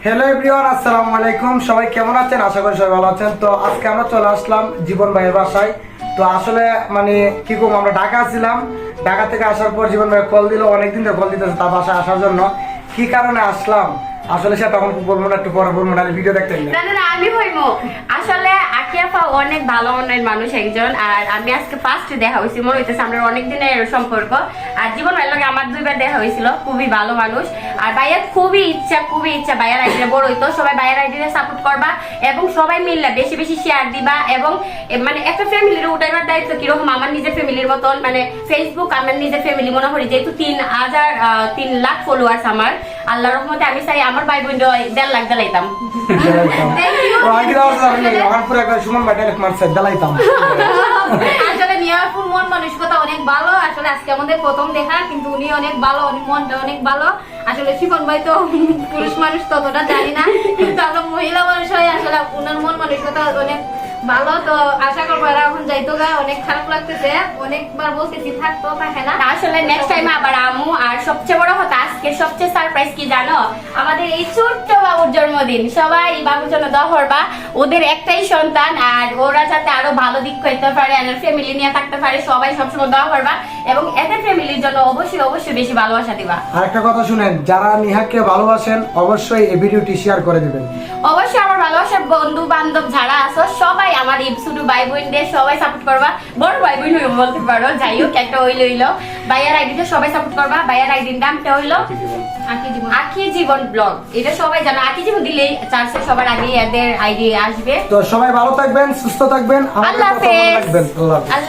Hello everyone, আসসালামু আলাইকুম। সবাই কেমন আছেন? আশা করি সবাই ভালো আছেন। তো আজকে আমরা চলে আসলাম জীবন ভাইয়ের বাসায়। তো আসলে মানে কি করবো, আমরা ঢাকা ছিলাম, ঢাকা থেকে আসার পর জীবন ভাই কল দিল, অনেকদিন ধরে কল দিতেছে তার বাসায় আসার জন্য। কি কারণে আসলাম আসলে সেটা তখন বলবো না, একটু পরে বলবো, না ভিডিও দেখতে না আমি হইমো। আসলে আকিয়াফা অনেক ভালো মনের মানুষ একজন, আর আমি আজকে ফার্স্ট দেখা হয়েছি, মনে হইতেছে আমরা অনেক দিনের সম্পর্ক। আর জীবন ভাইয়ের লগে আমার 2বার দেখা হয়েছিল, খুবই ভালো মানুষ। আর ভাইয়ার খুবই ইচ্ছা ভাইয়ার আইডিয়া বড় হইতো, সবাই ভাইয়ার আইডিয়া সাপোর্ট করবা এবং সবাই মিললে বেশি বেশি শেয়ার দিবা। এবং মানে একটা ফ্যামিলির উঠাইবার দায়িত্ব কিরকম আমার নিজের ফ্যামিলির মতন, মানে ফেসবুক আমার নিজের ফ্যামিলি মনে করি, যেহেতু 3 লাখ ফলোয়ার্স আমার। আল্লাহর রহমতে আমি চাই আমার ভাই বোন 1.5 লাখ দিলাইতাম। আসলে নিয়ারপুর মন মানসিকতা অনেক ভালো। আসলে আজকে আমাদের প্রথম দেখা, কিন্তু উনি অনেক ভালো, অনেক মনটা অনেক ভালো। আসলে শিবন ভাই তো পুরুষ মানুষ ততটা জানি না, কিন্তু আমরা মহিলা মানুষ হয়ে আসলে উনার মন মানসিকতা অনেক ভালো। তো আশা করবো এরা এখন যাইতো গা, অনেক খারাপ লাগতেছে, অনেকবার বলতেছি থাকতো থাকে না। আসলে নেক্সট টাইম আবার আমু। আর সবচেয়ে বড় কথা, আজকে সবচেয়ে সারপ্রাইজ কি জানো? আমাদের এই ছোট্ট বাবুর জন্মদিন। সবাই বাবুর জন্য দোয়া করবা, ওদের একটাই সন্তান, আর ওরা যাতে আরো ভালো দিক করতে পারে, আর ফ্যামিলি নিয়ে থাকতে পারে, সবাই সবসময় দোয়া করবা এবং এদের ফ্যামিলির জন্য অবশ্যই বেশি ভালোবাসা দিবা। আর একটা কথা শুনেন, যারা নিহাকে ভালোবাসেন অবশ্যই এই ভিডিওটি শেয়ার করে দিবেন। অবশ্যই আমার ভালোবাসার বন্ধু বান্ধব যারা আছো সবাই, আমার এই ছোট ভাই বোনদের সবাই সাপোর্ট করবা। বড় ভাই বোন হইব বলতে পারো, যাই হোক একটা হইলো ভাইয়ার আইডিতে সবাই সাপোর্ট করবা। ভাইয়ার আইডির নামটা হইলো আকি জীবন ব্লগ। এটা সবাই জানো, আকি জীবন দিলেই চার্চে সবার আগে এদের আইডি আসবে। তো সবাই ভালো থাকবেন, সুস্থ থাকবেন, আল্লাহ হাফেজ। আল্লাহ হাফেজ।